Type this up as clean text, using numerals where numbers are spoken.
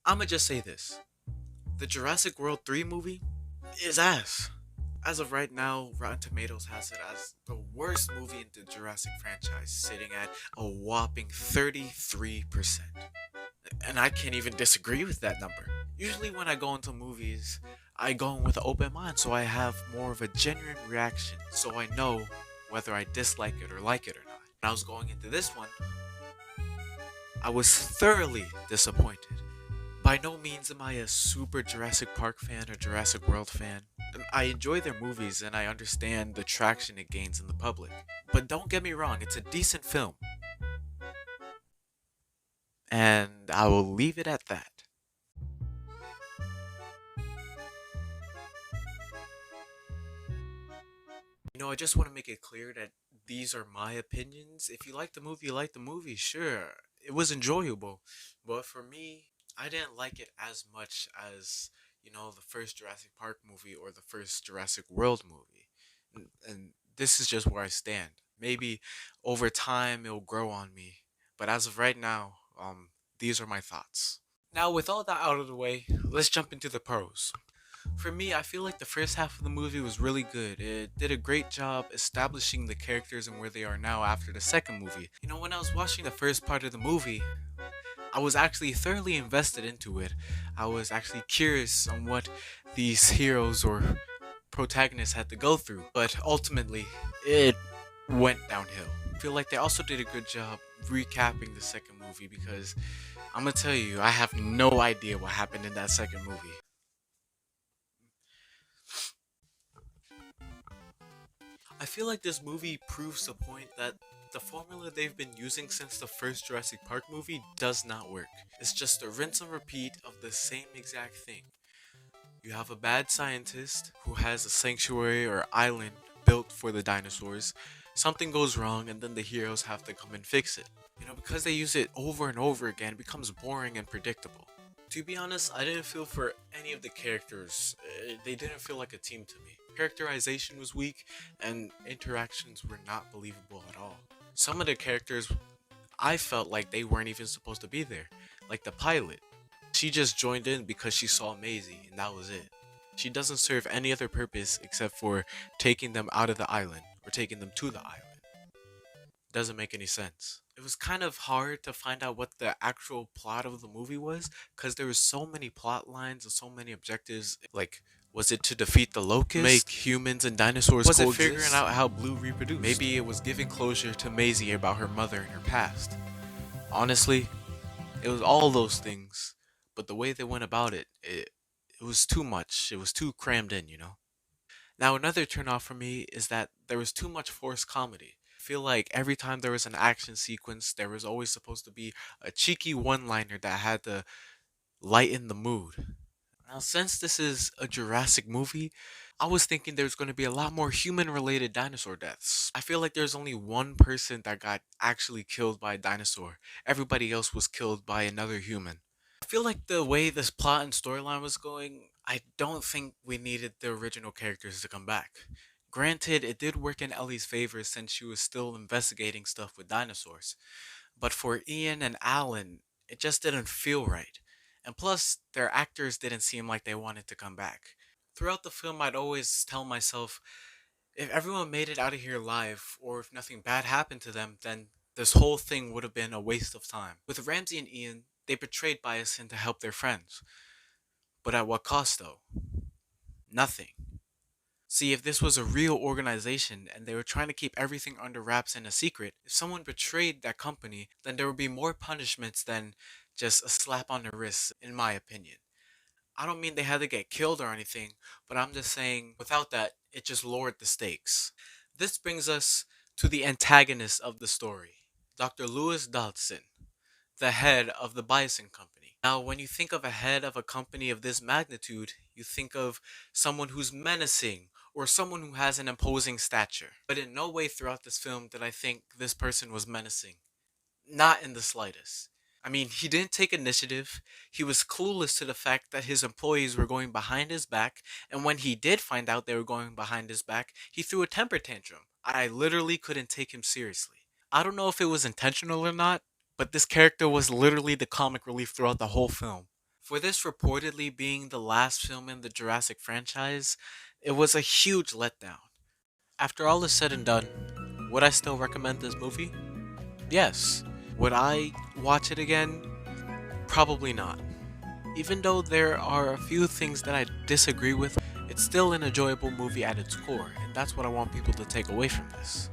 I'ma just say this. The Jurassic World 3 movie is ass. As of right now, Rotten Tomatoes has it as the worst movie in the Jurassic franchise, sitting at a whopping 33%. And I can't even disagree with that number. Usually, when I go into movies, I go in with an open mind, so I have more of a genuine reaction, so I know whether I dislike it or like it or not. When I was going into this one, I was thoroughly disappointed. By no means am I a super Jurassic Park fan or Jurassic World fan. I enjoy their movies and I understand the traction it gains in the public. But don't get me wrong, it's a decent film. And I will leave it at that. I just want to make it clear that these are my opinions. If you like the movie, you like the movie, sure. It was enjoyable. But for me, I didn't like it as much as, the first Jurassic Park movie or the first Jurassic World movie. And this is just where I stand. Maybe over time it'll grow on me. But as of right now, these are my thoughts. Now, with all that out of the way, let's jump into the pros. For me, I feel like the first half of the movie was really good. It did a great job establishing the characters and where they are now after the second movie. When I was watching the first part of the movie, I was actually thoroughly invested into it. I was actually curious on what these heroes or protagonists had to go through, but ultimately, it went downhill. I feel like they also did a good job recapping the second movie because I'm gonna tell you, I have no idea what happened in that second movie. I feel like this movie proves the point that the formula they've been using since the first Jurassic Park movie does not work. It's just a rinse and repeat of the same exact thing. You have a bad scientist who has a sanctuary or island built for the dinosaurs. Something goes wrong, and then the heroes have to come and fix it. Because they use it over and over again, it becomes boring and predictable. To be honest, I didn't feel for any of the characters. They didn't feel like a team to me. Characterization was weak, and interactions were not believable at all. Some of the characters, I felt like they weren't even supposed to be there. Like the pilot. She just joined in because she saw Maisie, and that was it. She doesn't serve any other purpose except for taking them out of the island, or taking them to the island. Doesn't make any sense. It was kind of hard to find out what the actual plot of the movie was because there was so many plot lines and so many objectives. Like, was it to defeat the locust? Make humans and dinosaurs was coexist? Was it figuring out how Blue reproduced? Maybe it was giving closure to Maisie about her mother and her past. Honestly, it was all those things, but the way they went about it was too much. It was too crammed in. Now, another turnoff for me is that there was too much forced comedy. I feel like every time there was an action sequence, there was always supposed to be a cheeky one liner that had to lighten the mood. Now, since this is a Jurassic movie, I was thinking there's going to be a lot more human related dinosaur deaths. I feel like there's only one person that got actually killed by a dinosaur, everybody else was killed by another human. I feel like the way this plot and storyline was going, I don't think we needed the original characters to come back. Granted, it did work in Ellie's favor since she was still investigating stuff with dinosaurs. But for Ian and Alan, it just didn't feel right. And plus, their actors didn't seem like they wanted to come back. Throughout the film, I'd always tell myself, if everyone made it out of here alive, or if nothing bad happened to them, then this whole thing would have been a waste of time. With Ramsey and Ian, they betrayed Biosin to help their friends. But at what cost, though? Nothing. See, if this was a real organization and they were trying to keep everything under wraps and a secret, if someone betrayed that company, then there would be more punishments than just a slap on the wrist, in my opinion. I don't mean they had to get killed or anything, but I'm just saying without that, it just lowered the stakes. This brings us to the antagonist of the story, Dr. Lewis Dodson, the head of the Bison Company. Now, when you think of a head of a company of this magnitude, you think of someone who's menacing or someone who has an imposing stature. But in no way throughout this film did I think this person was menacing. Not in the slightest. I mean, he didn't take initiative. He was clueless to the fact that his employees were going behind his back, and when he did find out they were going behind his back, he threw a temper tantrum. I literally couldn't take him seriously. I don't know if it was intentional or not, but this character was literally the comic relief throughout the whole film. For this reportedly being the last film in the Jurassic franchise, it was a huge letdown. After all is said and done, would I still recommend this movie? Yes. Would I watch it again? Probably not. Even though there are a few things that I disagree with, it's still an enjoyable movie at its core, and that's what I want people to take away from this.